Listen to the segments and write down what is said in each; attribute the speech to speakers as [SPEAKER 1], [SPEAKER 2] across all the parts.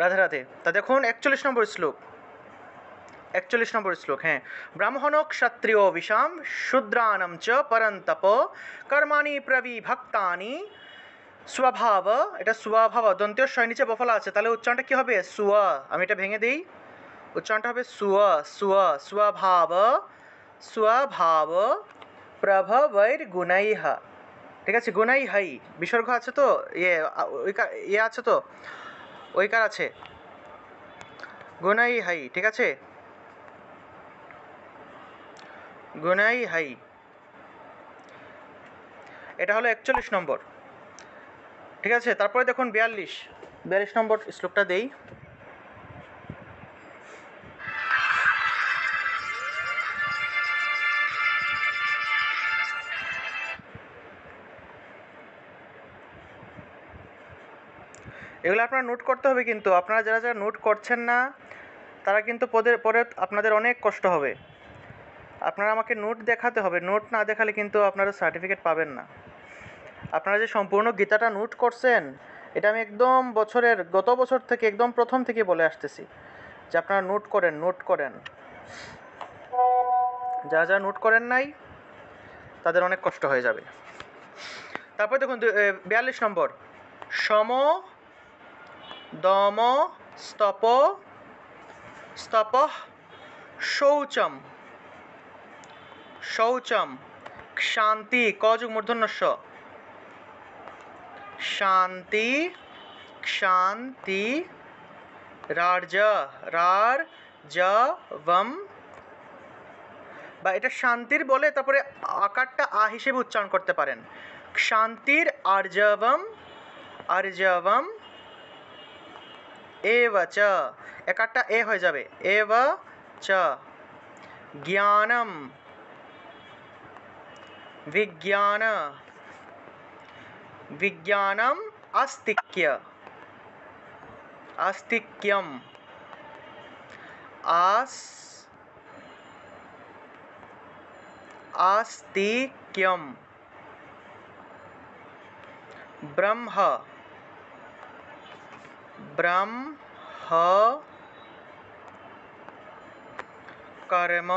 [SPEAKER 1] রাধে রাধে। তা দেখুন 41 নম্বর শ্লোক, 41 নম্বর শ্লোক, হ্যাঁ। ব্রাহ্মণ ক্ষত্রিয় বিশাম শূদ্রাণম চ পরন্তপ কর্মাণি প্রবিভক্তানি স্বভাব, এটা স্বভাব দন্তীয় শয় নিচে বফলা আছে, তাহলে উচ্চারণটা কি হবে? সুয়া। আমি এটা ভেঙে দিই, উচ্চারণটা হবে সুয়া, সুয়া, স্বভাব, স্বভাব প্রভবৈর গুণৈঃ। ঠিক আছে, গুণৈঃ বিসর্গ আছে তো, ইয়ে আছে তো, ওইকার আছে, গুণৈঃ, ঠিক আছে, গুণৈঃ। এটা হলো 41 নম্বর। ঠিক আছে, তারপরে দেখুন 42 নম্বর শ্লোকটা দেই। এগুলো আপনারা নোট করতে হবে, কিন্তু আপনারা যারা যারা নোট করছেন না তারা কিন্তু পরে আপনাদের অনেক কষ্ট হবে। আপনারা আমাকে নোট দেখাতে হবে, নোট না দেখালে কিন্তু আপনারা সার্টিফিকেট পাবেন না। আপনারা যে সম্পূর্ণ গীতাটা নোট করছেন, এটা আমি একদম গত বছর থেকে একদম প্রথম থেকে বলে আসতেছি যে আপনারা নোট করেন, নোট করেন। যারা যারা নোট করেন নাই তাদের অনেক কষ্ট হয়ে যাবে। তারপর দেখুন 42 নম্বর, সম দম স্তপ স্তপ শৌচম, শৌচম শান্তি, কযুগ মূর্ধন্য স, শান্তি, শান্তি রার্জবম, বা এটা শান্তির বলে তারপরে আকারটা আ হিসেবে উচ্চারণ করতে পারেন। শান্তির আর্জবম, আর্জবম এব চ, একারটা এ হয়ে যাবে, এব চ জ্ঞানম, বিজ্ঞান, বিজ্ঞানম আস্তিক্য, আস্তিক্যম, आस्तिक्यम, ब्रह्म, ब्रह्म कर्म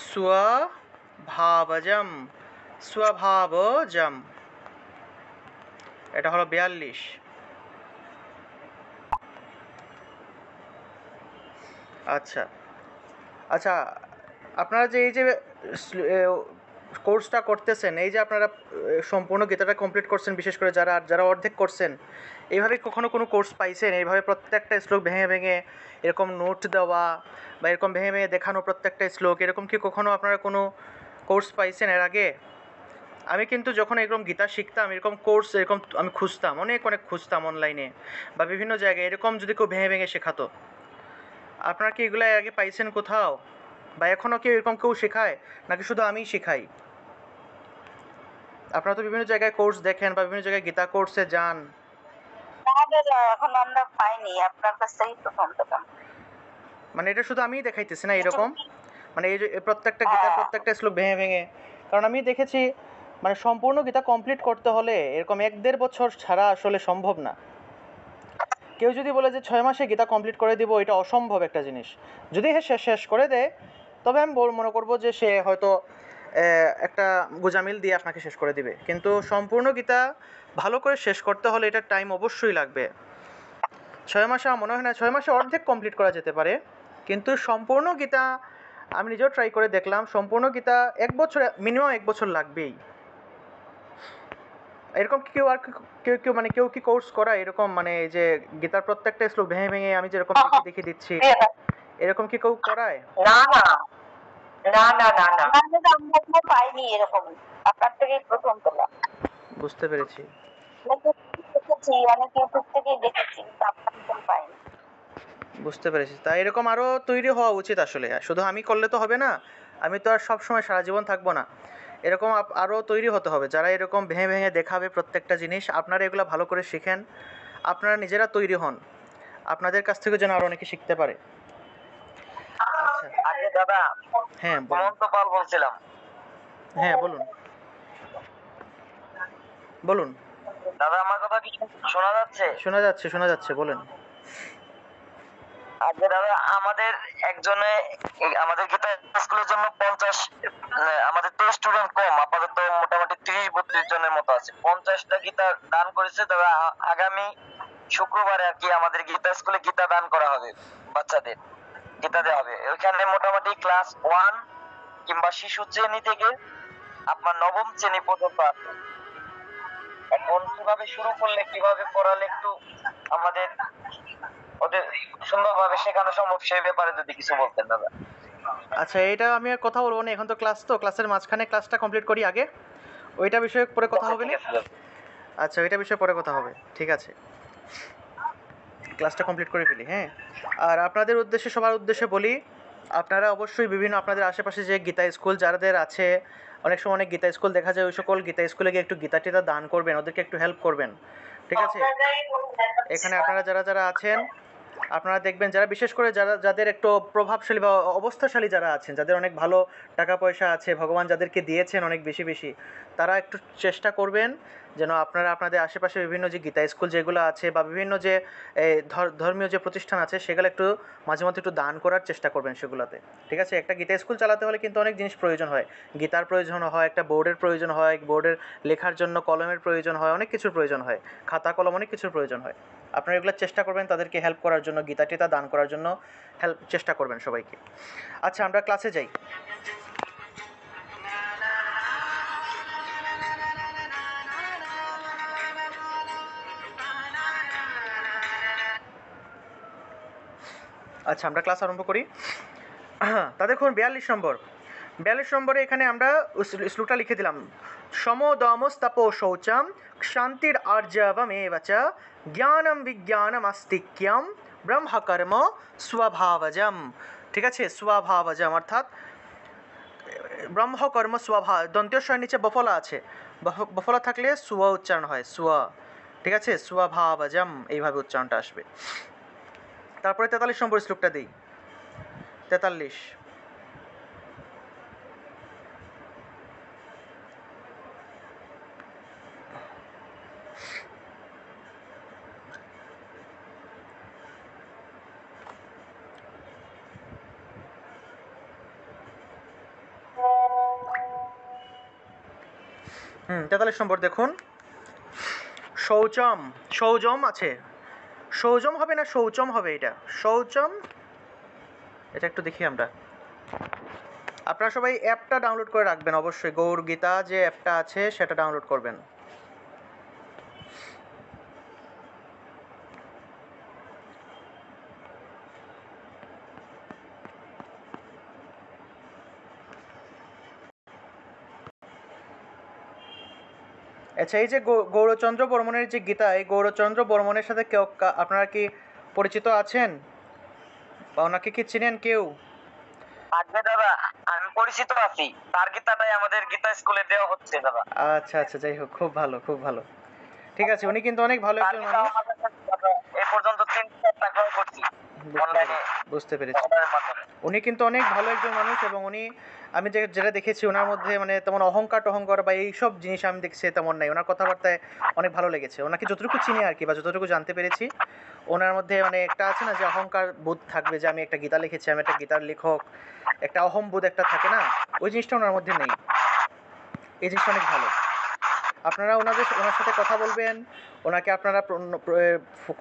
[SPEAKER 1] स्वभावजम, स्वभावजम। এটা হলো 42। আচ্ছা আচ্ছা, আপনারা যে এই যে কোর্সটা করতেছেন, এই যে আপনারা সম্পূর্ণ গীতাটা কমপ্লিট করছেন, বিশেষ করে যারা যারা অর্ধেক করছেন, এইভাবে কখনো কোনো কোর্স পাইছেন? এইভাবে প্রত্যেকটা শ্লোক ভেঙে ভেঙে এরকম নোট দেওয়া বা এরকম ভেঙে ভেঙে দেখানো প্রত্যেকটা শ্লোক, এরকম কি কখনো আপনারা কোনো কোর্স পাইছেন এর আগে? আমি কিন্তু যখন এরকম গীতা শিখতাম, এরকম কোর্স এরকম আমি খুঁজতাম, অনেক খুঁজতাম অনলাইনে বা বিভিন্ন জায়গায়, এরকম যদি কেউ ভেঙে ভেঙে শেখাতো। আপনারা কি এগুলো আগে পাইছেন কোথাও, বা এখনও কি এরকম কেউ শেখায়, নাকি শুধু আমিই শেখাই? আপনারা তো বিভিন্ন জায়গায় কোর্স দেখেন বা বিভিন্ন জায়গায় গীতা কোর্সে যান।
[SPEAKER 2] এখন আমরা পাইনি, আপনার কাছ থেকেই প্রথম পেলাম।
[SPEAKER 1] মানে এটা শুধু আমিই দেখাইতেছি না এরকম, মানে এই যে প্রত্যেকটা গীতার প্রত্যেকটা শ্লোক ভেঙে ভেঙে, কারণ আমি দেখেছি মানে সম্পূর্ণ গীতা কমপ্লিট করতে হলে এরকম 1-1.5 বছর ছাড়া আসলে সম্ভব না। কেউ যদি বলে যে 6 মাসে গীতা কমপ্লিট করে দিব, এটা অসম্ভব একটা জিনিস। যদি সে শেষ করে দেয় তবে আমি মনে করব যে সে হয়তো একটা গোজামিল দিয়ে আপনাকে শেষ করে দিবে, কিন্তু সম্পূর্ণ গীতা ভালো করে শেষ করতে হলে এটার টাইম অবশ্যই লাগবে। 6 মাসে আমার মনে হয় না, 6 মাসে অর্ধেক কমপ্লিট করা যেতে পারে, কিন্তু সম্পূর্ণ গীতা আমি নিজেও ট্রাই করে দেখলাম, সম্পূর্ণ গীতা 1 বছর, মিনিমাম 1 বছর লাগবেই। এরকম কি কেউ মানে কেউ কি কোর্স করায় এরকম, মানে এই যে গীতার প্রত্যেকটা শ্লোক ভেঙে ভেঙে আমি যেরকম দেখিয়ে দিচ্ছি, এরকম কি কেউ করায়?
[SPEAKER 2] না না না না না না, আমরা তো পাইনি এরকম, আপনার থেকেই প্রথম পেলাম।
[SPEAKER 1] বুঝতে পেরেছি,
[SPEAKER 2] দেখেছি অনেক ইউটিউব থেকে দেখেছি, আপনার পাইনি।
[SPEAKER 1] বুঝতে পেরেছি। তাই এরকম আরও তৈরি হওয়া উচিত আসলে, শুধু আমি করলে তো হবে না, আমি তো আর সবসময় সারা জীবন থাকবো না। এরকম আরও তৈরি হতে হবে, যারা এরকম ভেঙে ভেঙে দেখাবে প্রত্যেকটা জিনিস। আপনারা এগুলো ভালো করে শিখেন, আপনারা নিজেরা তৈরি হন, আপনাদের কাছ থেকে যেন আরও অনেকে শিখতে পারে। আচ্ছা,
[SPEAKER 2] আগে দাদা,
[SPEAKER 1] হ্যাঁ
[SPEAKER 2] অনন্ত পাল বলছিলাম।
[SPEAKER 1] হ্যাঁ বলুন বলুন।
[SPEAKER 3] দাদা আমার কথা কি শোনা যাচ্ছে?
[SPEAKER 1] শোনা যাচ্ছে, বলেন।
[SPEAKER 3] আচ্ছা দাদা, আমাদের একজনে আমাদের গীতা স্কুলের জন্য 50 আমাদের তো স্টুডেন্ট কম, আপাতত মোটামুটি 30-32 জনের মতো আছে। 50টা গীতা দান করেছে দাদা। আগামী শুক্রবারে আর কি আমাদের গীতা স্কুলে গীতা দান করা হবে, বাচ্চাদের গীতা দেওয়া হবে। ওইখানে মোটামুটি ক্লাস 1 কিংবা শিশু শ্রেণী থেকে আপনার নবম শ্রেণী পর্যন্ত আছে। এখন কিভাবে শুরু করলে, কিভাবে পড়ালে একটু আমাদের ওদের সুন্দরভাবে শেখানো সম্ভব, সেই ব্যাপারে যদি কিছু বলতেন দাদা।
[SPEAKER 1] আচ্ছা, এটা আমি আর কথা বলবো না, এখন তো ক্লাস, তো ক্লাসের মাঝখানে ক্লাসটা কমপ্লিট করি আগে, ওইটা বিষয়ে পরে কথা হবে না।
[SPEAKER 3] ঠিক আছে দাদা।
[SPEAKER 1] আচ্ছা, ওইটা বিষয়ে পরে কথা হবে, ঠিক আছে, ক্লাসটা কমপ্লিট করে ফেলি। হ্যাঁ, আর আপনাদের উদ্দেশ্যে, সবার উদ্দেশ্যে বলি, আপনারা অবশ্যই বিভিন্ন আপনাদের আশেপাশে যে গীতা স্কুল যাদের আছে, অনেক সময় অনেক গীতা স্কুল দেখা যায়, ওই সকল গীতা স্কুলে গিয়ে একটু গীতা টিতা দান করবেন, ওদেরকে একটু হেল্প করবেন, ঠিক আছে। এখানে আপনারা যারা যারা আছেন, আপনারা দেখবেন যারা, বিশেষ করে যারা, যাদের একটু প্রভাবশালী বা অবস্থাশালী যারা আছেন, যাদের অনেক ভালো টাকা পয়সা আছে, ভগবান যাদেরকে দিয়েছেন অনেক বেশি বেশি, তারা একটু চেষ্টা করবেন যেন আপনারা আপনাদের আশেপাশে বিভিন্ন যে গীতা স্কুল যেগুলো আছে বা বিভিন্ন যে ধর্মীয় যে প্রতিষ্ঠান আছে, সেগুলো একটু মাঝে মধ্যে একটু দান করার চেষ্টা করবেন সেগুলোতে, ঠিক আছে। একটা গীতা স্কুল চালাতে হলে কিন্তু অনেক জিনিস প্রয়োজন হয়, গীতার প্রয়োজন হয়, একটা বোর্ডের প্রয়োজন হয়, বোর্ডের লেখার জন্য কলমের প্রয়োজন হয়, অনেক কিছুর প্রয়োজন হয়, খাতা কলম, অনেক কিছুর প্রয়োজন হয়। আপনারা এগুলো চেষ্টা করবেন তাদেরকে হেল্প করার জন্য, গীতা টিতা দান করার জন্য চেষ্টা করবেন সবাইকে। আচ্ছা, আমরা ক্লাসে যাই। আচ্ছা, আমরা ক্লাস আরম্ভ করি। তা দেখুন 42 নম্বরে এখানে আমরা শ্লোকটা লিখে দিলাম, সমদমস্তপো শৌচম শান্তির আর্জবমেব চ জ্ঞানম বিজ্ঞানম আস্তিক্যম ব্রহ্মকর্ম স্বভাবজম, ঠিক আছে, স্বভাবজম অর্থাৎ ব্রহ্মকর্ম স্বভাব, দন্তীয় স্বরের নিচে বফলা আছে, বফলা থাকলে স্ব উচ্চারণ হয়, স্ব, ঠিক আছে, স্বভাবজম এইভাবে উচ্চারণটা আসবে। তারপরে 43 নম্বর শ্লোকটা দিই, 43। হুম, 43 নম্বর দেখুন, শৌচম, শৌচম আছে, শৌচম হবে না শৌচম হবে, এটা শৌচম, এটা একটু দেখি আমরা। আপনারা সবাই অ্যাপটা ডাউনলোড করে রাখবেন অবশ্যই, গৌর গীতা যে অ্যাপটা আছে সেটা ডাউনলোড করবেন। আচ্ছা, এই যে গৌরচন্দ্র বর্মনের যে গীতা, এই গৌরচন্দ্র বর্মনের সাথে কেউ আপনারা কি পরিচিত আছেন বা ওনাকে কি চিনেন কেউ?
[SPEAKER 3] আজকে দাদা আমি পরিচিত আছি, তার গীতাটাই আমাদের গীতা স্কুলে দেওয়া হচ্ছে দাদা।
[SPEAKER 1] আচ্ছা আচ্ছা, যাই হোক, খুব ভালো খুব ভালো, ঠিক আছে। উনি কিন্তু অনেক ভালো একজন মানুষ।
[SPEAKER 3] এই পর্যন্ত 3-4টা ক্রয় করছি অনলাইনে,
[SPEAKER 1] বুঝতে পেরেছি। উনি কিন্তু অনেক ভালো একজন মানুষ, এবং উনি, আমি যেটা দেখেছি ওনার মধ্যে মানে তেমন অহংকার বা এইসব জিনিস আমি দেখছি তেমন নাই। ওনার কথাবার্তায় অনেক ভালো লেগেছে, ওনাকে যতটুকু চিনি আর কি, বা যতটুকু জানতে পেরেছি, ওনার মধ্যে মানে একটা আছে না যে অহংকার বোধ থাকবে, যে আমি একটা গীতা লিখেছি, আমি একটা গীতার লেখক, একটা অহংবোধ একটা থাকে না, ওই জিনিসটা ওনার মধ্যে নেই। এই জিনিসটা অনেক ভালো। আপনারা ওনার সাথে কথা বলবেন, ওনাকে আপনারা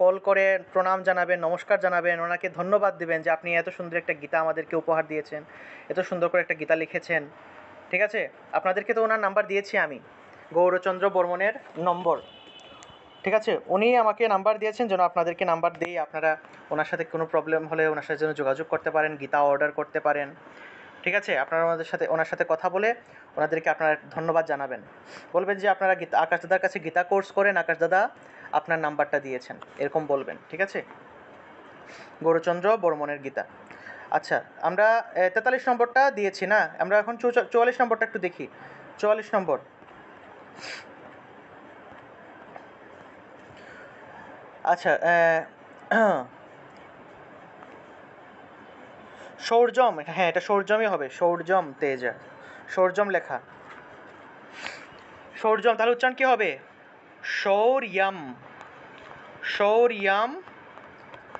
[SPEAKER 1] কল করে প্রণাম জানাবেন, নমস্কার জানাবেন, ওনাকে ধন্যবাদ দিবেন যে আপনি এত সুন্দর একটা গীতা আমাদেরকে উপহার দিয়েছেন, এত সুন্দর করে একটা গীতা লিখেছেন, ঠিক আছে। আপনাদেরকে তো ওনার নাম্বার দিয়েছি আমি, গৌরচন্দ্র বর্মনের নম্বর, ঠিক আছে, উনি আমাকে নাম্বার দিয়েছেন যেন আপনাদেরকে নাম্বার দিই, আপনারা ওনার সাথে কোনো প্রবলেম হলে ওনার সাথে যেন যোগাযোগ করতে পারেন, গীতা অর্ডার করতে পারেন, ঠিক আছে। আপনারা ওনার সাথে কথা বলে ওনাদেরকে আপনারা ধন্যবাদ জানাবেন, বলবেন যে আপনারা আকাশ দাদার কাছে গীতা কোর্স করেন, আকাশ দাদা আপনার নাম্বারটা দিয়েছেন, এরকম বলবেন, ঠিক আছে। গৌরচন্দ্র বর্মনের গীতা। আচ্ছা, আমরা 43 নম্বরটা দিয়েছি না, আমরা এখন 44 নম্বরটা একটু দেখি। 44 নম্বর, আচ্ছা, শৌর্যম, হ্যাঁ এটা শৌর্যমই হবে, শৌর্যম তেজা, শৌর্যম লেখা, শৌর্যম, তাহলে উচ্চারণ কী হবে? शौर्यं शौर्यं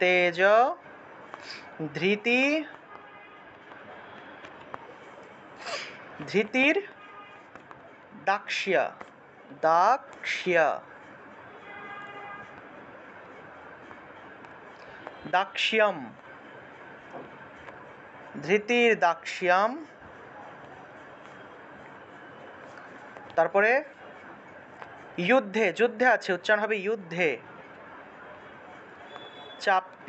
[SPEAKER 1] तेज धृति धृतिर दाक्ष्य दाक्ष्य दाक्ष्यम ধৃতির দাক্ষ্যম তারপরে যুদ্ধে যুদ্ধে আছে উচ্চারণ হবে যুদ্ধে চাপ্য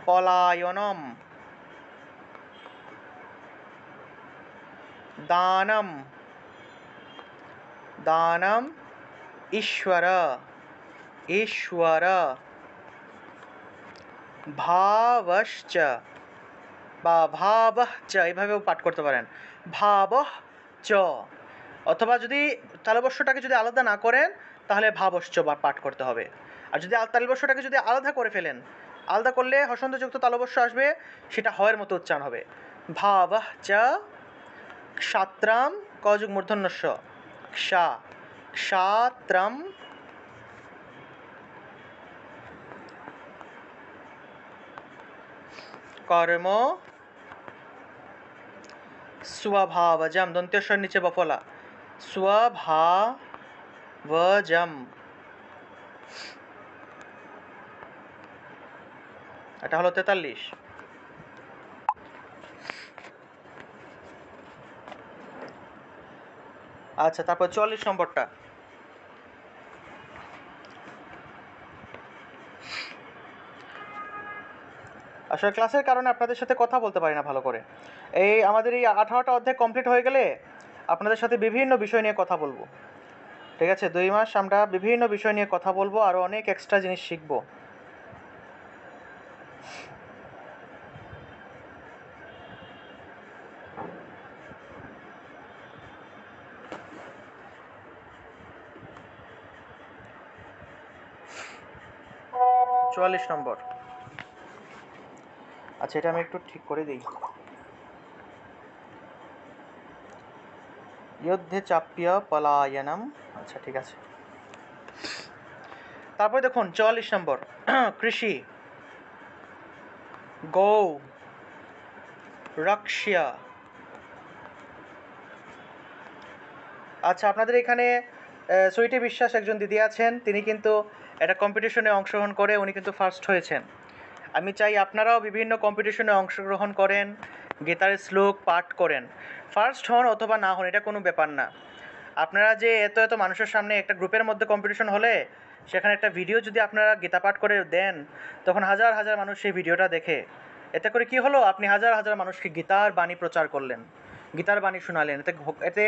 [SPEAKER 1] পলায়নম দানম দানম ঈশ্বর ঈশ্বর ভাবশ্চ বা ভাবশ্চ এইভাবেও পাঠ করতে পারেন ভাবঃ চ অথবা যদি তালবস্যটাকে যদি আলাদা না করেন তাহলে ভাবশ্চ বা পাঠ করতে হবে আর যদি তালবস্যটাকে যদি আলাদা করে ফেলেন আলাদা করলে হসন্তযুক্ত তালবস্য আসবে সেটা হয়ের মতো উচ্চারণ হবে ভাবঃ চ ক্ষাত্রাম কযুগ মূর্ধন্যস্য ক্ষা ক্ষাত্রাম কর্ম स्वभावजम दंत्यस्वर नीचे बफला स्वभावजम এটা হলো 43 আচ্ছা তারপর 44 নম্বরটা আসলে ক্লাসের কারণে আপনাদের সাথে কথা বলতে পারি না ভালো করে এই আমাদের এই 18টা অধ্যায় কমপ্লিট হয়ে গেলে আপনাদের সাথে বিভিন্ন বিষয় নিয়ে কথা বলবো ঠিক আছে 2 মাস আমরা বিভিন্ন বিষয় নিয়ে কথা বলবো আর অনেক এক্সট্রা জিনিস শিখবো चुवाल्लिस নম্বর আচ্ছা এটা আমি একটু ঠিক করে দিই युद्धे चाप्य पलायनम अच्छा ठीक আছে তারপর দেখুন 44 নম্বর কৃষি গৌ রক্ষ্য আচ্ছা আপনাদের এখানে সুইটি বিশ্বাস একজন দিদি আছেন তিনি কিন্তু একটা কম্পিটিশনে অংশগ্রহণ করে উনি কিন্তু ফার্স্ট হয়েছেন আমি চাই আপনারাও বিভিন্ন কম্পিটিশনে অংশগ্রহণ করেন গীতার শ্লোক পাঠ করেন ফার্স্ট হন অথবা না হন এটা কোনো ব্যাপার না আপনারা যে এত এত মানুষের সামনে একটা গ্রুপের মধ্যে কম্পিটিশন হলে সেখানে একটা ভিডিও যদি আপনারা গীতা পাঠ করে দেন তখন হাজার হাজার মানুষ সেই ভিডিওটা দেখে এতে করে কি হলো আপনি হাজার হাজার মানুষকে গীতার বাণী প্রচার করলেন গীতার বাণী শোনালেন এতে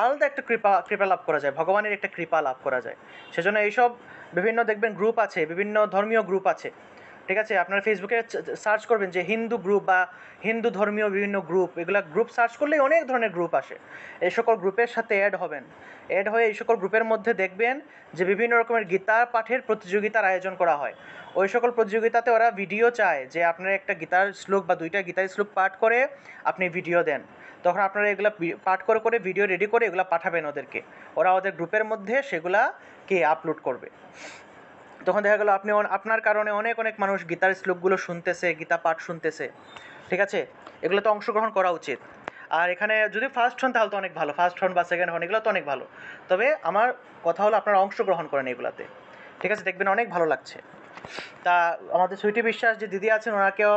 [SPEAKER 1] আলাদা একটা কৃপা লাভ করা যায় ভগবানের একটা কৃপা লাভ করা যায় সেজন্য এইসব বিভিন্ন দেখবেন গ্রুপ আছে বিভিন্ন ধর্মীয় গ্রুপ আছে ঠিক আছে আপনারা ফেসবুকে সার্চ করবেন যে হিন্দু গ্রুপ বা হিন্দু ধর্মীয় বিভিন্ন গ্রুপ এগুলা গ্রুপ সার্চ করলেই অনেক ধরনের গ্রুপ আসে এই সকল গ্রুপের সাথে অ্যাড হবেন অ্যাড হয়ে এই সকল গ্রুপের মধ্যে দেখবেন যে বিভিন্ন রকমের গীতার পাঠের প্রতিযোগিতার আয়োজন করা হয় ওই সকল প্রতিযোগিতাতে ওরা ভিডিও চায় যে আপনারা একটা গীতার শ্লোক বা 2টা গীতার শ্লোক পাঠ করে আপনি ভিডিও দেন তখন আপনারা এগুলা পাঠ করে করে ভিডিও রেডি করে এগুলা পাঠাবেন ওদেরকে ওরা ওদের গ্রুপের মধ্যে সেগুলাকে আপলোড করবে তখন দেখা গেল আপনি আপনার কারণে অনেক অনেক মানুষ গীতার শ্লোকগুলো শুনতেছে গীতা পাঠ শুনতেছে ঠিক আছে এগুলো তো অংশগ্রহণ করা উচিত আর এখানে যদি ফার্স্ট হন তাহলে তো অনেক ভালো ফার্স্ট হন বা সেকেন্ড হন এগুলো তো অনেক ভালো তবে আমার কথা হলো আপনারা অংশগ্রহণ করেন এগুলাতে ঠিক আছে দেখবেন অনেক ভালো লাগছে তা আমাদের সুইটি বিশ্বাস যে দিদি আছেন ওনাকেও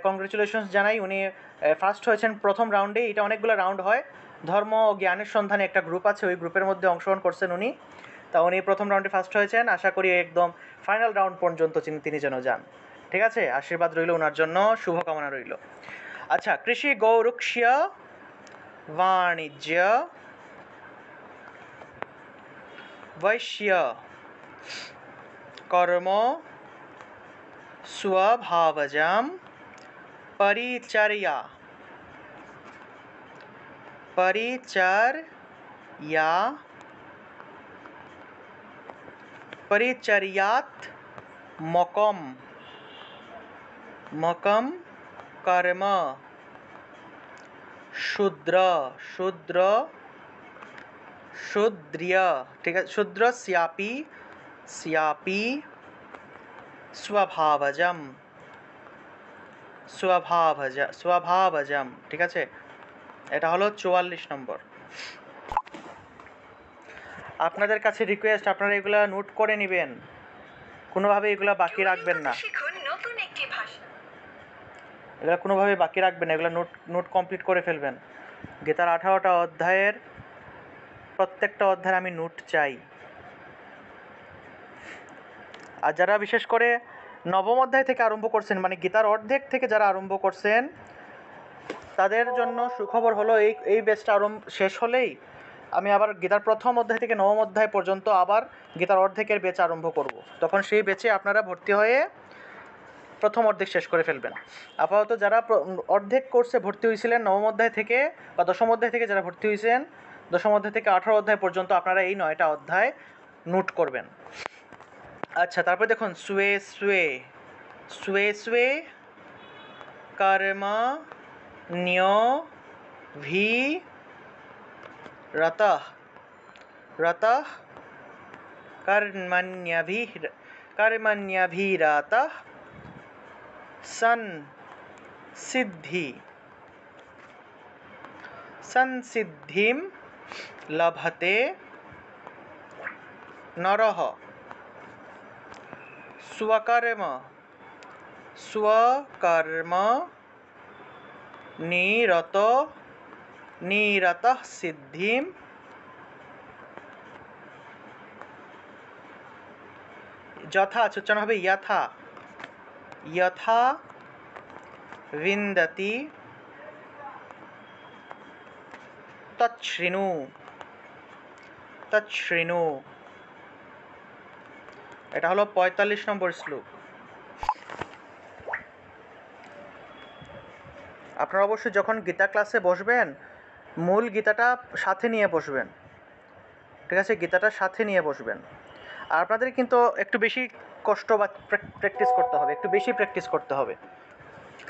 [SPEAKER 1] কংগ্রেচুলেশনস জানাই উনি ফার্স্ট হয়েছেন প্রথম রাউন্ডে এটা অনেকগুলো রাউন্ড হয় ধর্ম ও জ্ঞানের সন্ধানে একটা গ্রুপ আছে ওই গ্রুপের মধ্যে অংশগ্রহণ করছেন উনি তা উনি প্রথম রাউন্ডে ফার্স্ট হয়েছেন আশা করি একদম ফাইনাল রাউন্ড পর্যন্ত তিনি যেন যান ঠিক আছে আশীর্বাদ রইল ওনার জন্য শুভকামনা রইল আচ্ছা কৃষি গৌরক্ষ্য वाणिज्य वैश्य कर्म स्वभावजम परिचर्या परिचर्या परिचर्यात् मकम मकम कर्म शूद्र शूद्र শূদ্রিয়, ঠিক আছে, শূদ্র স্যাপি, স্যাপি স্বভাবজম, স্বভাবজম, ঠিক আছে। এটা হলো 44 নম্বর। আপনাদের কাছে রিকোয়েস্ট, আপনারা এগুলা নোট করে নেবেন, কোনোভাবে এগুলা বাকি রাখবেন না,
[SPEAKER 4] শিখুন নতুন একটি ভাষা।
[SPEAKER 1] এগুলা কোনোভাবে বাকি রাখবেন না, এগুলা নোট নোট কমপ্লিট করে ফেলবেন। গীতার 18টা অধ্যায়ের প্রত্যেকটা অধ্যায়ে আমি নোট চাই। আর যারা বিশেষ করে নবম অধ্যায় থেকে আরম্ভ করছেন, মানে গীতার অর্ধেক থেকে যারা আরম্ভ করছেন, তাদের জন্য সুখবর হলো এই ব্যাচটা শেষ হলেই আমি আবার গীতার প্রথম অধ্যায় থেকে নবম অধ্যায় পর্যন্ত আবার গীতার অর্ধেকের ব্যাচ আরম্ভ করব। তখন সেই ব্যাচে আপনারা ভর্তি হয়ে প্রথম অর্ধেক শেষ করে ফেলবেন। আপাতত যারা অর্ধেক কোর্সে ভর্তি হয়েছিলেন নবম অধ্যায় থেকে বা দশম অধ্যায় থেকে যারা ভর্তি হয়েছেন, দশম অধ্যায় থেকে 18 অধ্যায় পর্যন্ত আপনারা এই 9টা অধ্যায় নোট করবেন। আচ্ছা, তারপর দেখুন সুয়ে সুয়ে, সুয়ে সুয়ে কর্ম ন্য় ভি রতঃ, রতঃ কর্মণ্যভিরতঃ সন সিদ্ধি, সংসিদ্ধিম লভতে নরঃ स्वकर्म, स्वकर्म निरतः सिद्धिम যথা, উচ্চারণ হবে যথা, যথা বিন্দতি তচ্ছৃণু, তচ্ছৃণু। এটা হলো 45 নম্বর শ্লোক। আপনারা অবশ্যই যখন গীতা ক্লাসে বসবেন মূল গীতাটা সাথে নিয়ে বসবেন, ঠিক আছে, গীতাটা সাথে নিয়ে বসবেন। আর আপনাদের কিন্তু একটু বেশি কষ্ট বা প্র্যাকটিস করতে হবে, একটু বেশি প্র্যাকটিস করতে হবে,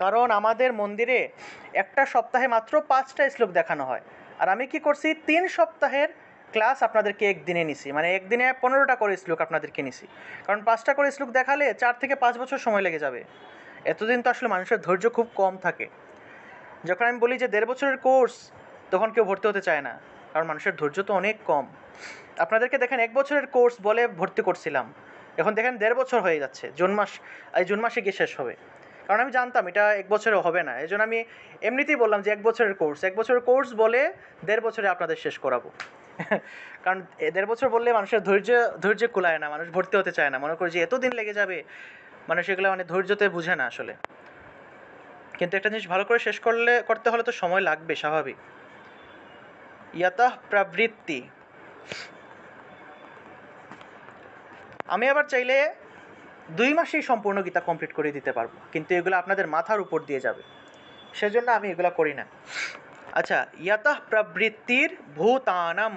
[SPEAKER 1] কারণ আমাদের মন্দিরে একটা সপ্তাহে মাত্র 5টা শ্লোক দেখানো হয়। আর আমি কি করছি, 3 সপ্তাহের ক্লাস আপনাদেরকে একদিনে নিছি, মানে একদিনে 15টা করে শ্লোক আপনাদেরকে নিছি, কারণ 5টা করে শ্লোক দেখালে 4 থেকে 5 বছর সময় লেগে যাবে। এতদিন তো আসলে মানুষের ধৈর্য খুব কম থাকে। যখন আমি বলি যে 1.5 বছরের কোর্স, তখন কেউ ভর্তি হতে চায় না, কারণ মানুষের ধৈর্য তো অনেক কম। আপনাদেরকে দেখেন 1 বছরের কোর্স বলে ভর্তি করছিলাম, এখন দেখেন 1.5 বছর হয়ে যাচ্ছে, জুন মাসে গিয়ে শেষ হবে। কারণ আমি জানতাম এটা 1 বছরে হবে না, এই জন্য আমি এমনিতেই বললাম যে 1 বছরের কোর্স বলে 1.5 বছরে আপনাদের শেষ করাবো। কারণ 1.5 বছর বললে মানুষের ধৈর্য কুলায় না, মানুষ ভর্তি হতে চায় না, মনে করে যে এতদিন লেগে যাবে, মানুষ এগুলো মানে ধৈর্যতে বুঝে না আসলে। কিন্তু একটা জিনিস ভালো করে শেষ করতে হলে তো সময় লাগবে, স্বাভাবিক। ইয়তঃ প্রবৃত্তি, আমি আবার চাইলে 2 মাসেই সম্পূর্ণ গীতা কমপ্লিট করে দিতে পারবো, কিন্তু এগুলো আপনাদের মাথার উপর দিয়ে যাবে, সেজন্য আমি এগুলো করি না। আচ্ছা, ইয়তঃ প্রবৃত্তির ভূতানাম,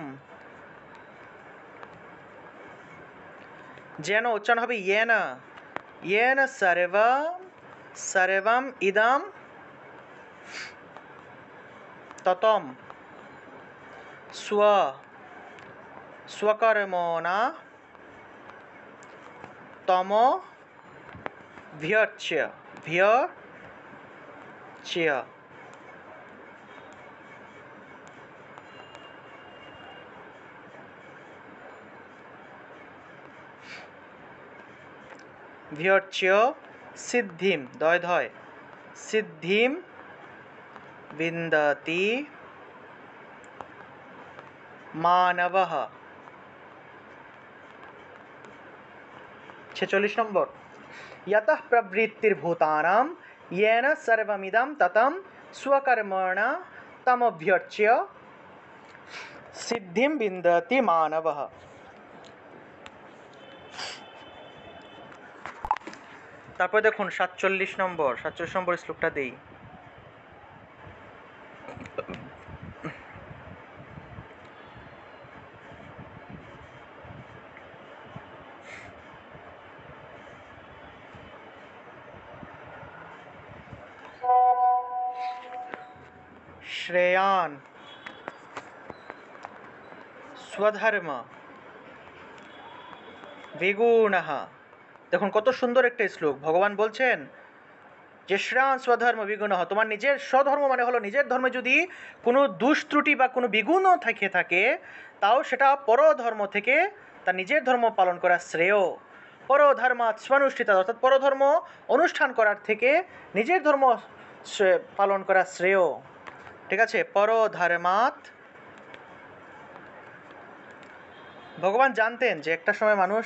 [SPEAKER 1] যেন উচ্চারণ হবে ইয়েন, ইয়েন সর্বম ইদম ততম स्वकर्मणा तम व्यच्य, सिद्धिम दय धय सिद्धिम विन्दति मानवः। 46 নম্বর, यतः प्रवृत्तिर्भूतानां येन सर्वमिदं ततं स्वकर्मणा तमभ्यर्च्य सिद्धिं विन्दति मानवः। তারপর দেখুন 47 নম্বর শ্লোকটা দেই। শ্রেয়ান স্বধর্ম বিগুণঃ। দেখুন কত সুন্দর একটা শ্লোক। ভগবান বলছেন যে শ্রেয়ান স্বধর্ম বিগুণঃ, তোমার নিজের স্বধর্ম মানে হলো নিজের ধর্মে যদি কোনো দুষ্ত্রুটি বা কোনো বিগুণও থাকে তাও সেটা পরধর্ম থেকে তার নিজের ধর্ম পালন করা শ্রেয়। পরধর্মাৎ স্বানুষ্ঠিত, অর্থাৎ পরধর্ম অনুষ্ঠান করার থেকে নিজের ধর্ম পালন করা শ্রেয়। ঠিক আছে, পরধর্মাৎ। ভগবান জানতেন যে একটা সময় মানুষ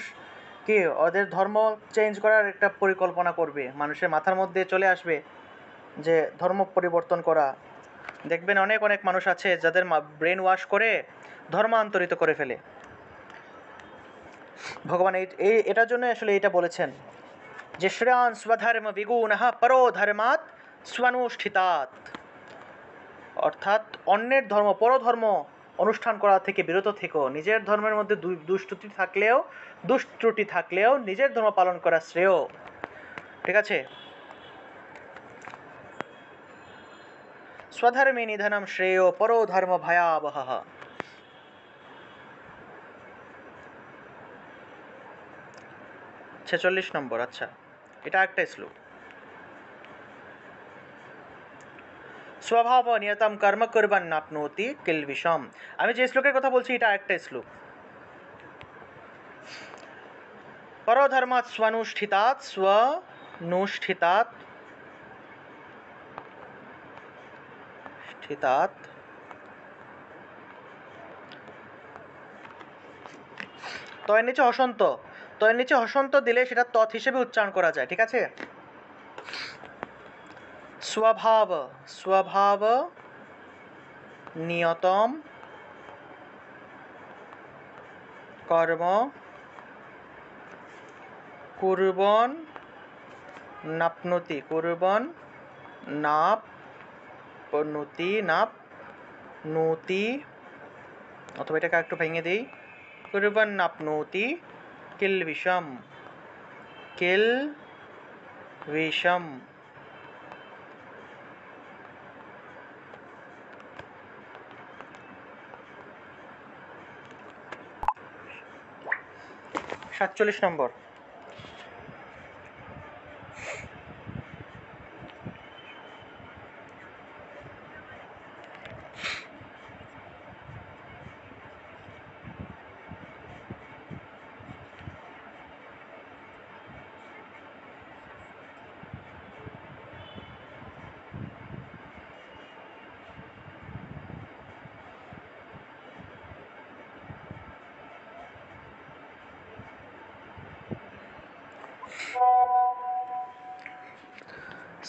[SPEAKER 1] কি ওদের ধর্ম চেঞ্জ করার একটা পরিকল্পনা করবে, মানুষের মাথার মধ্যে চলে আসবে যে ধর্ম পরিবর্তন করা। দেখবেন অনেক অনেক মানুষ আছে যাদের ব্রেন ওয়াশ করে ধর্মান্তরিত করে ফেলে। ভগবান এটার জন্য আসলে এটা বলেছেন যে শ্রেয়ান স্বধর্ম বিগুণঃ পরো ধর্মাৎ স্বানুষ্ঠিতাৎ, অর্থাৎ অন্যের ধর্ম পরধর্ম অনুষ্ঠান করা থেকে বিরত থেকো। নিজের ধর্মের মধ্যে দুষ্ত্রুটি থাকলেও নিজের ধর্ম পালন করা শ্রেয়। ঠিক আছে, স্বধর্মে নিধনম শ্রেয় পরো ধর্ম ভয়াবহ। 46 নম্বর। আচ্ছা, এটা একটা শ্লোক। স্বভাব নিয়তম কর্ম কুর্বন নাপ্নোতি কিলবিষম। আমি যে শ্লোকের কথা বলছি এটা একটা শ্লোক। পরধর্মাৎ স্বনুষ্ঠিতাৎ স্বনুষ্ঠিতাৎ ষ্ঠিতাৎ তয়ের নিচে হসন্ত, তয়ের নিচে হসন্ত দিলে সেটা তৎ হিসেবে উচ্চারণ করা যায়। ঠিক আছে, স্বভাব স্বভাব নিয়তম কর্ম কুর্বন নাপ্নোতি, কুর্বন নাপ্নোতি, নাপ্নোতি, অথবা এটাকে একটু ভেঙে দিই, কুর্বন নাপ্নোতি কিলবিষম, কিলবিষম। সাতচল্লিশ নম্বর।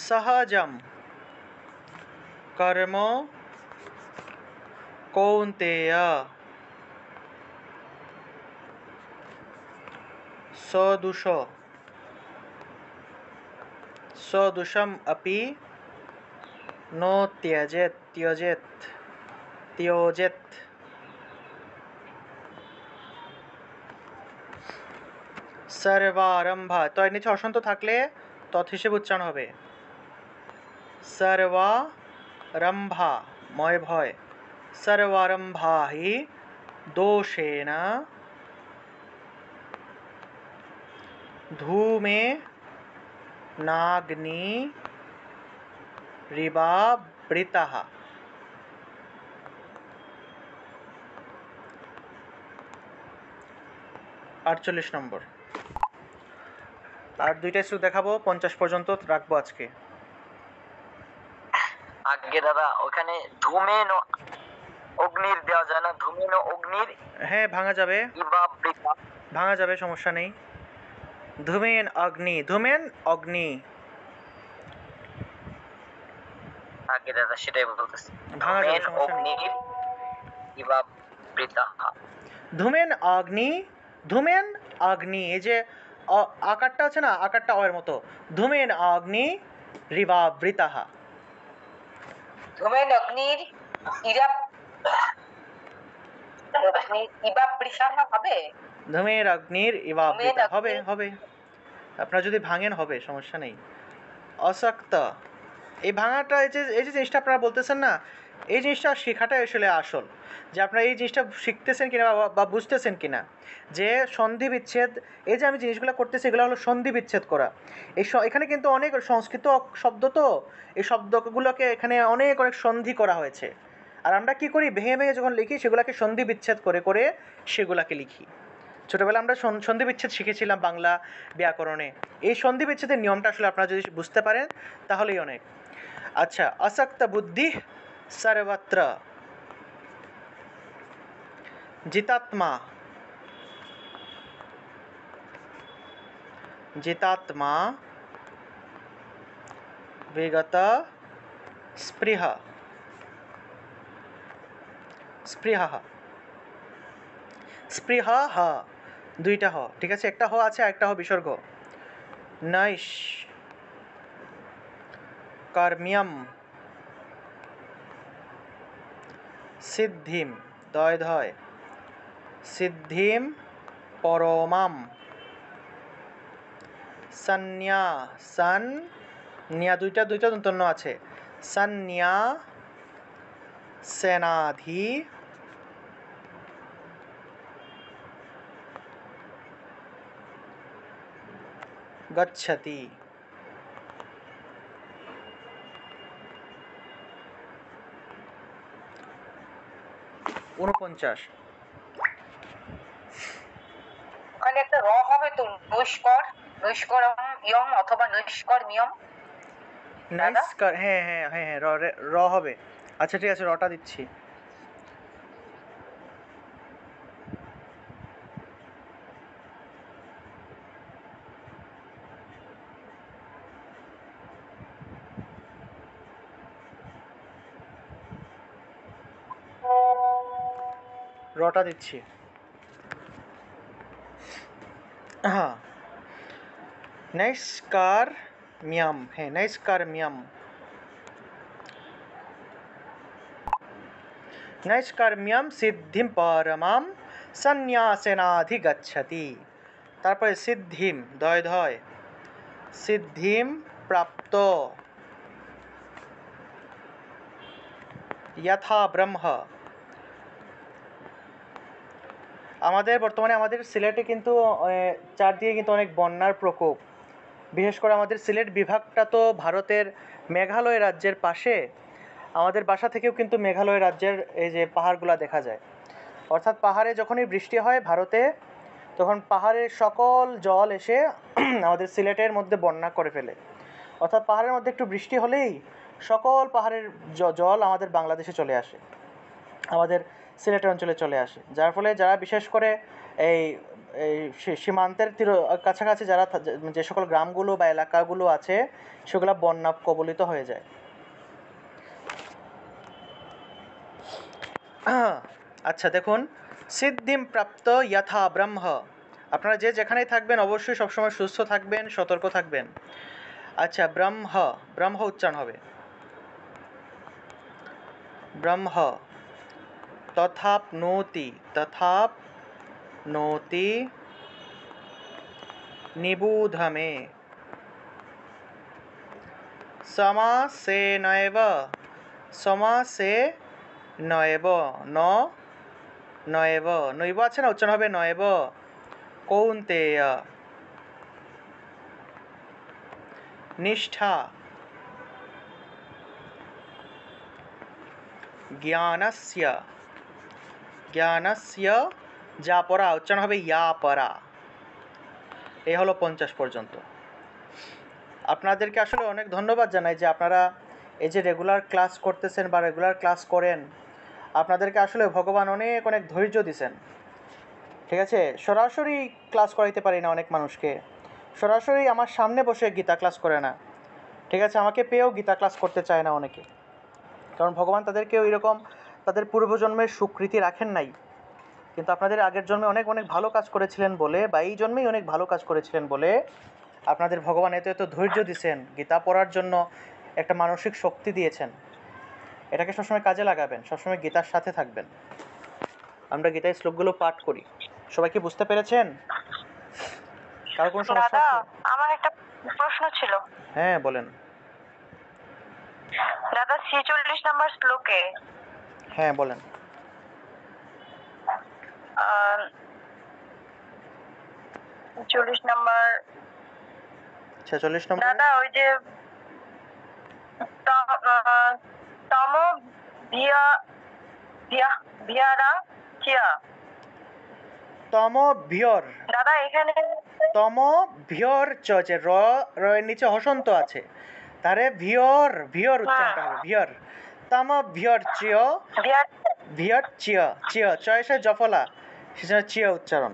[SPEAKER 1] सहजम कर्म कौन्तेय सदुषम अपि नो त्यजेत। सर्वारंभा, তো এর নিচে অসন্ত থাকলে তৎ হিসেবে উচ্চারণ হবে सर्वारंभा, ময় ভয়, सर्वारंभा हि दोषेण धूमे नाग्नि রিবাবৃতাः। 48 নম্বর। আর দুইটা শ্লোক দেখাবো, 50 পর্যন্ত রাখবো আজকে।
[SPEAKER 3] আগে দাদা ওখানে ধূমেন অগ্নির দেওয়া যায় না? ধূমেন অগ্নির,
[SPEAKER 1] হ্যাঁ ভাঙা যাবে,
[SPEAKER 3] ইবাবৃতা,
[SPEAKER 1] ভাঙা যাবে, সমস্যা নেই। ধূমেন অগ্নি, ধূমেন অগ্নি,
[SPEAKER 3] আগে দাদা সেটাই বলতেছি।
[SPEAKER 1] ভাঙা যাবে,
[SPEAKER 3] ধূমেন
[SPEAKER 1] সমস্যা নেই।
[SPEAKER 3] অগ্নির ইবাবৃতা।
[SPEAKER 1] ধূমেন অগ্নি, ধূমেন অগ্নি, এই যে আকারটা আছে না, আকারটা অয়ের মতো। ধূমেন অগ্নি রিবাবৃতাः।
[SPEAKER 2] ধূমেন অগ্নির ইবাবৃতাঃ হবে।
[SPEAKER 1] ধূমের অগ্নির ইবাবৃতা হবে, হবে। আপনারা যদি ভাঙেন হবে, সমস্যা নেই। অসক্ত, এই ভাঙাটা এই যে জিনিসটা আপনারা বলতেছেন না, এই জিনিসটা শেখাটাই আসলে আসল, যে আপনারা এই জিনিসটা শিখতেছেন কিনা বা বুঝতেছেন কিনা, যে সন্ধি বিচ্ছেদ, এই যে আমি জিনিসগুলো করতেছি এগুলো হলো সন্ধি বিচ্ছেদ করা। এখানে কিন্তু অনেক সংস্কৃত শব্দ, তো এই শব্দগুলোকে এখানে অনেক অনেক সন্ধি করা হয়েছে। আর আমরা কি করি, ভেঙে ভেঙে যখন লিখি সেগুলোকে সন্ধি বিচ্ছেদ করে করে সেগুলোকে লিখি। ছোটোবেলা আমরা সন্ধি বিচ্ছেদ শিখেছিলাম বাংলা ব্যাকরণে। এই সন্ধি বিচ্ছেদের নিয়মটা আসলে আপনারা যদি বুঝতে পারেন তাহলেই অনেক। আচ্ছা, আসক্ত বুদ্ধি সর্বত্র জিতাত্মা, জিতাত্মা বিগত স্পৃহা, স্পৃহা, স্পৃহা হ, দুইটা হ, ঠিক আছে, একটা হ আছে আর একটা হ বিসর্গ। নৈশ কর্ম্যম সিদ্ধিম, দয় ধয়, সিদ্ধিম পরমাম সন্ন্যা, সন নিয়া, দুইটা দুইটা দন্তন্য আছে, সন্ন্যা সেনাধি গচ্ছতি। 49
[SPEAKER 2] ওখানে একটা র হবে তো, নৈষ্কর, নৈষ্করম ইয়ম অথবা নৈষ্কর নিয়ম।
[SPEAKER 1] নাইস্কার, হ্যাঁ হ্যাঁ হ্যাঁ হ্যাঁ, র হবে। আচ্ছা ঠিক আছে, রটা দিচ্ছি। রটা দিচ্ছি। হ্যাঁ, নৈষ্কার মিয়াম, হ্যাঁ নৈষ্কার মিয়াম, নৈষ্কর্ম্যম সিদ্ধিম পরমাম সন্ন্যাসেনাধিগচ্ছতি। তারপরে সিদ্ধিম, দয় ধয়, সিদ্ধিম প্রাপ্ত যথা ব্রহ্ম। বর্তমানে আমাদের সিলেটে কিন্তু চারদিকে কিন্তু অনেক বন্যার প্রকোপ। বিশেষ করে আমাদের সিলেট বিভাগটা তো ভারতের মেঘালয় রাজ্যের পাশে। আমাদের বাসা থেকেও কিন্তু মেঘালয় রাজ্যের এই যে পাহাড়গুলো দেখা যায়। অর্থাৎ পাহাড়ে যখনই বৃষ্টি হয় ভারতে, তখন পাহাড়ের সকল জল এসে আমাদের সিলেটের মধ্যে বন্যা করে ফেলে। অর্থাৎ পাহাড়ের মধ্যে একটু বৃষ্টি হলেই সকল পাহাড়ের জল আমাদের বাংলাদেশে চলে আসে, আমাদের সিলেটের অঞ্চলে চলে আসে। যার ফলে যারা বিশেষ করে এই এই সীমান্তের কাছাকাছি যারা যে সকল গ্রামগুলো বা এলাকাগুলো আছে সেগুলো বন্যা কবলিত হয়ে যায়। আচ্ছা দেখুন, সিদ্ধিম প্রাপ্ত যথা ব্রহ্ম। আপনারা যে যেখানেই থাকবেন অবশ্যই সবসময় সুস্থ থাকবেন, সতর্ক থাকবেন। আচ্ছা, ব্রহ্ম, ব্রহ্ম উচ্চারণ হবে ব্রহ্ম। তথাপ্নোতি, তথাপ্নোতি নিবুধমে, সমাসেনৈব, সমাসেনৈব, নৈব, নৈব আছে না, উচ্চারণ হবে নৈব। কৌন্তেয় নিষ্ঠা, জ্ঞানস্য, জ্ঞানস্য যা পরা, উচ্চারণ হবে ইয়া পরা। এই হলো 50 পর্যন্ত। আপনাদেরকে আসলে অনেক ধন্যবাদ জানাই যে আপনারা এই যে রেগুলার ক্লাস করতেছেন বা রেগুলার ক্লাস করেন। আপনাদেরকে আসলে ভগবান অনেক অনেক ধৈর্য দিছেন, ঠিক আছে। সরাসরি ক্লাস করাইতে পারি না অনেক মানুষকে, সরাসরি আমার সামনে বসে গীতা ক্লাস করে না, ঠিক আছে। আমাকে পেয়েও গীতা ক্লাস করতে চায় না অনেকে, কারণ ভগবান তাদেরকেও এরকম তাদের পূর্বজন্মের স্বীকৃতি রাখেন নাই। কিন্তু আপনাদের আগের জন্মে অনেক অনেক ভালো কাজ করেছিলেন বলে, বা এই জন্মেই অনেক ভালো কাজ করেছিলেন বলে আপনাদের ভগবান এত এত ধৈর্য দিয়েছেন, গীতা পড়ার জন্য একটা মানসিক শক্তি দিয়েছেন। এটাকে সবসময় কাজে লাগাবেন, সবসময় গীতার সাথে থাকবেন। আমরা গীতার শ্লোকগুলো পাঠ করি। সবাই কি বুঝতে পেরেছেন? কারো কোনো সমস্যা
[SPEAKER 2] দাদা,
[SPEAKER 1] আছে?
[SPEAKER 2] আমার একটা প্রশ্ন ছিল।
[SPEAKER 1] হ্যাঁ বলেন।
[SPEAKER 2] দাদা 46 নাম্বার শ্লোকে
[SPEAKER 1] হ্যাঁ বলেন।
[SPEAKER 2] 40 নাম্বার
[SPEAKER 1] 46 নম্বর।
[SPEAKER 2] দাদা ওই যে তম ভিয়া ভিয়া ভিয়ারা চিয়া
[SPEAKER 1] তম ভিয়র,
[SPEAKER 2] দাদা এখানে
[SPEAKER 1] তম ভিয়র চ যে র এর নিচে হসন্ত আছে, তারে ভিয়র ভিয়র উচ্চারণটা হবে ভিয়র। তম ভিয়র চিয়,
[SPEAKER 2] ভিয়া
[SPEAKER 1] ভিয়র চিয়, চিয় চয়েসে জফলা, সেজন্য চিয় উচ্চারণ।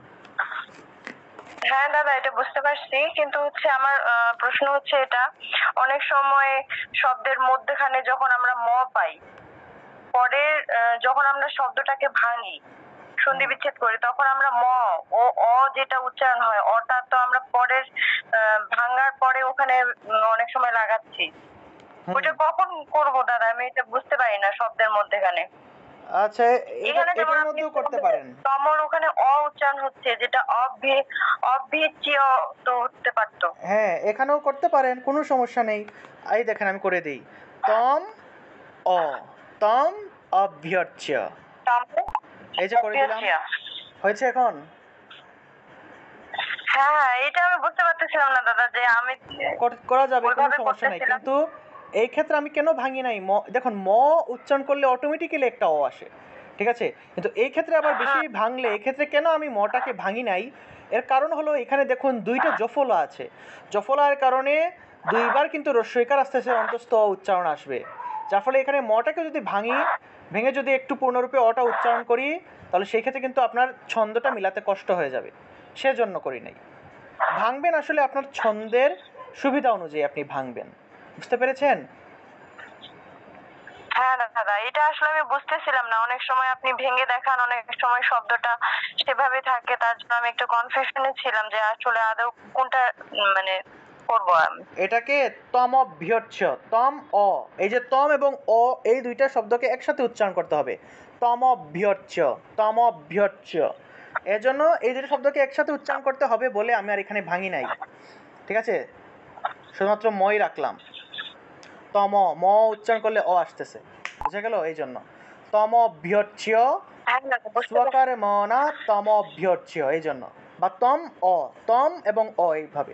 [SPEAKER 2] হ্যাঁ দাদা এটা বুঝতে পারছি, কিন্তু হচ্ছে আমার প্রশ্ন হচ্ছে এটা, অনেক সময় শব্দের মধ্যখানে যখন আমরা ম পাই, পরে যখন আমরা শব্দটাকে ভাঙি, সন্ধি বিচ্ছেদ করি, তখন আমরা ম ও অ যেটা উচ্চারণ হয়, অটা তো আমরা পরের ভাঙার পরে ওখানে অনেক সময় লাগাচ্ছি। ওটা কখন করব দাদা? আমি এটা বুঝতে পারি না শব্দের মধ্যখানে।
[SPEAKER 1] আচ্ছা,
[SPEAKER 2] এখানে যেমন
[SPEAKER 1] এটার
[SPEAKER 2] আপনি
[SPEAKER 1] মধ্যেও করতে পারেন।
[SPEAKER 2] তমর ওখানে অ উচ্চারণ হচ্ছে, যেটা অভিচিয় তো হতে পারতো।
[SPEAKER 1] হ্যাঁ, এখানেও করতে পারেন, কোনো সমস্যা নেই। এই দেখেন আমি করে দিই। তম অ, তম অভ্যর্চ্য, এই যে করে দিলাম। হয়েছে এখন?
[SPEAKER 2] হ্যাঁ এটা আমি বুঝতে পারতেছিলাম না দাদা, যে আমি
[SPEAKER 1] করা যাবে, কোনো
[SPEAKER 2] ওইভাবে
[SPEAKER 1] সমস্যা নাই।
[SPEAKER 2] করতেছিলাম।
[SPEAKER 1] কিন্তু এই ক্ষেত্রে আমি কেন ভাঙি নাই, দেখুন ম উচ্চারণ করলে অটোমেটিক্যালি একটা অ আসে, ঠিক আছে? কিন্তু এই ক্ষেত্রে আবার বেশি ভাঙলে, এই ক্ষেত্রে কেন আমি মটাকে ভাঙি নাই, এর কারণ হলো এখানে দেখুন দুইটা জফলা আছে। জফলার কারণে দুইবার কিন্তু রস্বইকার আস্তে আস্তে অন্তস্থ অ উচ্চারণ আসবে, যার ফলে এখানে মটাকে যদি ভাঙি, ভেঙে যদি একটু পূর্ণরূপে অটা উচ্চারণ করি, তাহলে সেই ক্ষেত্রে কিন্তু আপনার ছন্দটা মিলাতে কষ্ট হয়ে যাবে, সেজন্য করি নাই। ভাঙবেন আসলে আপনার ছন্দের সুবিধা অনুযায়ী আপনি ভাঙবেন, বুঝতে পেরেছেন?
[SPEAKER 2] হ্যাঁ দাদা এটা আসলে আমি বুঝতেছিলাম না, অনেক সময় আপনি ভেঙে দেখান, অনেক সময় শব্দটা সেভাবে থাকে, তার জন্য আমি একটু কনফিউশনে ছিলাম যে আসলে আদৌ কোনটা মানে করবো আমি।
[SPEAKER 1] এটাকে তম অভ্যর্চ্য, তম অ, এই যে তম এবং অ এই দুইটা শব্দকে একসাথে উচ্চারণ করতে হবে। তম অভ্যর্চ্য, তম অভ্যর্চ্য, এজন্য এই দুটো শব্দকে একসাথে উচ্চারণ করতে হবে বলে আমি আর এখানে ভাঙি নাই, ঠিক আছে? শুধুমাত্র মই রাখলাম। তম, ম উচ্চারণ করলে অ আসতেছে, বুঝা গেল? এই জন্য তম অভ্যর্চ্য,
[SPEAKER 2] হ্যাঁ দাদা বুঝতে পারছি।
[SPEAKER 1] স্বকারে মনা তম অভ্যর্চ্য, এই জন্য, বা তম অ, তম এবং অ এইভাবে।